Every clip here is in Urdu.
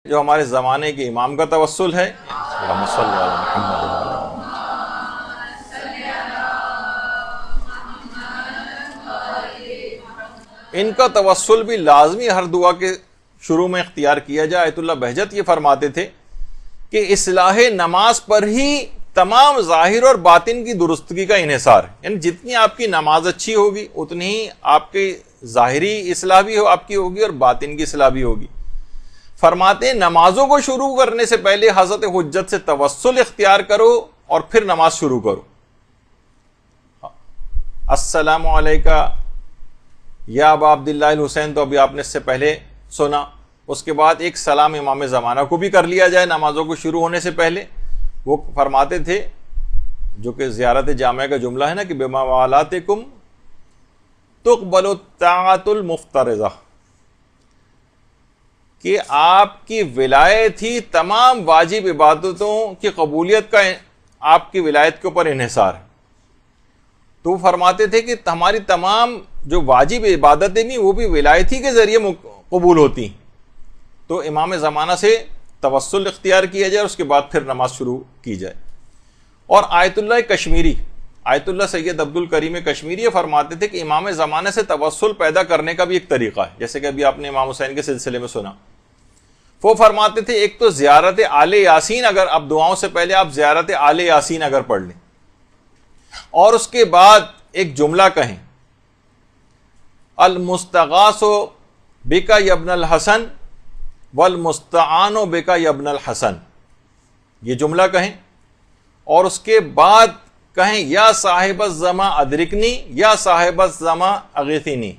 جو ہمارے زمانے کے امام کا توسل ہے، اللہم صل علی محمد۔ ان کا توسل بھی لازمی ہر دعا کے شروع میں اختیار کیا جائے۔ آیت اللہ بہجت یہ فرماتے تھے کہ اصلاح نماز پر ہی تمام ظاہر اور باطن کی درستگی کا انحصار ہے، یعنی جتنی آپ کی نماز اچھی ہوگی اتنی ہی آپ کی ظاہری اصلاح بھی آپ کی ہوگی اور باطن کی اصلاح بھی ہوگی۔ فرماتے ہیں نمازوں کو شروع کرنے سے پہلے حضرت حجت سے توسل اختیار کرو اور پھر نماز شروع کرو۔ السلام علیکہ یا ابا عبداللہ الحسین تو ابھی آپ نے اس سے پہلے سنا، اس کے بعد ایک سلام امام زمانہ کو بھی کر لیا جائے نمازوں کو شروع ہونے سے پہلے۔ وہ فرماتے تھے، جو کہ زیارت جامعہ کا جملہ ہے نا کہ بموالاتکم تقبل الطاعۃ المفترضہ، کہ آپ کی ولایت ہی تمام واجب عبادتوں کی قبولیت کا آپ کی ولایت کے اوپر انحصار ہے۔ تو وہ فرماتے تھے کہ ہماری تمام جو واجب عبادتیں بھی وہ بھی ولایت ہی کے ذریعے قبول ہوتی ہیں۔ تو امام زمانہ سے توسل اختیار کیا جائے اور اس کے بعد پھر نماز شروع کی جائے۔ اور آیت اللہ کشمیری، آیت اللہ سید عبد الکریم کشمیری یہ فرماتے تھے کہ امام زمانے سے توسل پیدا کرنے کا بھی ایک طریقہ ہے، جیسے کہ ابھی آپ نے امام حسین کے سلسلے میں سنا۔ وہ فرماتے تھے ایک تو زیارت آل یاسین، اگر آپ دعاؤں سے پہلے آپ زیارت آل یاسین اگر پڑھ لیں اور اس کے بعد ایک جملہ کہیں، المستغاث بک یا ابن الحسن والمستعان بک یا ابن الحسن، یہ جملہ کہیں اور اس کے بعد کہیں یا صاحب الزما ادرکنی یا صاحب الزما اغیثنی،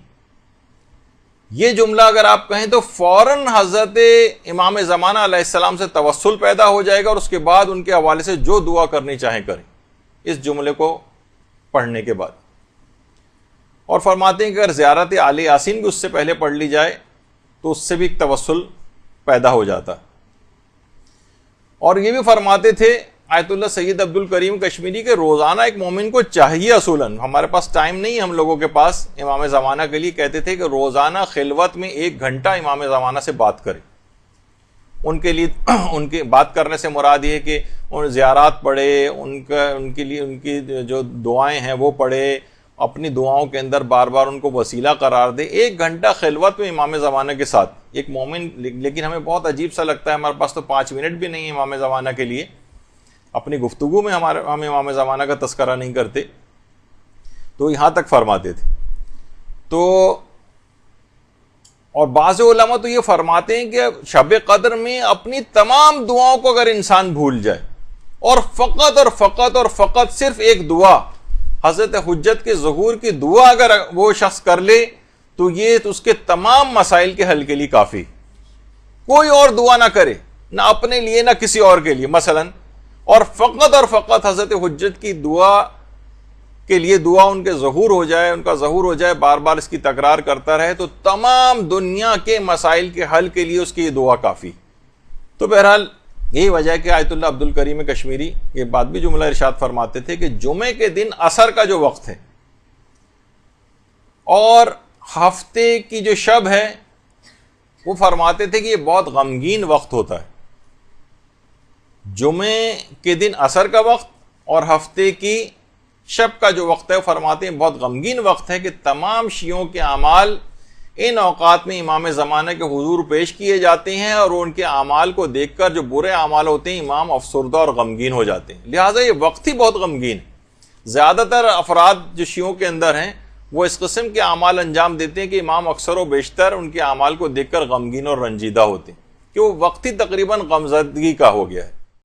یہ جملہ اگر آپ کہیں تو فوراً حضرت امام زمانہ علیہ السلام سے توسل پیدا ہو جائے گا اور اس کے بعد ان کے حوالے سے جو دعا کرنی چاہیں کریں اس جملے کو پڑھنے کے بعد۔ اور فرماتے ہیں کہ اگر زیارت آل یاسین بھی اس سے پہلے پڑھ لی جائے تو اس سے بھی ایک توسل پیدا ہو جاتا ہے۔ اور یہ بھی فرماتے تھے آیت اللہ سید عبد الکریم کشمیری کے روزانہ ایک مومن کو چاہیے، اصولاً ہمارے پاس ٹائم نہیں ہے ہم لوگوں کے پاس امام زمانہ کے لیے، کہتے تھے کہ روزانہ خلوت میں 1 گھنٹہ امام زمانہ سے بات کرے۔ ان کے لیے ان کی بات کرنے سے مراد یہ ہے کہ ان زیارات پڑھے، ان کے لیے ان کی جو دعائیں ہیں وہ پڑھے، اپنی دعاؤں کے اندر بار بار ان کو وسیلہ قرار دے۔ 1 گھنٹہ خلوت میں امام زمانہ کے ساتھ ایک مومن، لیکن ہمیں بہت عجیب سا لگتا ہے، ہمارے پاس تو 5 منٹ بھی نہیں ہے امام زمانہ کے لیے، اپنی گفتگو میں ہم امام زمانہ کا تذکرہ نہیں کرتے، تو یہاں تک فرماتے تھے۔ تو اور بعض علماء تو یہ فرماتے ہیں کہ شب قدر میں اپنی تمام دعاؤں کو اگر انسان بھول جائے اور فقط صرف ایک دعا حضرت حجت کے ظہور کی دعا اگر وہ شخص کر لے تو یہ اس کے تمام مسائل کے حل کے لیے کافی، کوئی اور دعا نہ کرے، نہ اپنے لیے نہ کسی اور کے لیے مثلا، اور فقط حضرت حجت کی دعا کے لیے دعا ان کے ظہور ہو جائے، ان کا ظہور ہو جائے، بار بار اس کی تکرار کرتا رہے تو تمام دنیا کے مسائل کے حل کے لیے اس کی یہ دعا کافی۔ تو بہرحال یہی وجہ ہے کہ آیت اللہ عبد الکریم کشمیری یہ بات بھی جملہ ارشاد فرماتے تھے کہ جمعے کے دن عصر کا جو وقت ہے اور ہفتے کی جو شب ہے، وہ فرماتے تھے کہ یہ بہت غمگین وقت ہوتا ہے۔ جمعے کے دن عصر کا وقت اور ہفتے کی شب کا جو وقت ہے، وہ فرماتے ہیں بہت غمگین وقت ہے کہ تمام شیعوں کے اعمال ان اوقات میں امام زمانہ کے حضور پیش کیے جاتے ہیں اور ان کے اعمال کو دیکھ کر جو برے اعمال ہوتے ہیں امام افسردہ اور غمگین ہو جاتے ہیں، لہٰذا یہ وقت ہی بہت غمگین ہے۔ زیادہ تر افراد جو شیعوں کے اندر ہیں وہ اس قسم کے اعمال انجام دیتے ہیں کہ امام اکثر و بیشتر ان کے اعمال کو دیکھ کر غمگین اور رنجیدہ ہوتے ہیں کہ وہ وقت ہی تقریباً غمزدگی کا ہو گیا ہے۔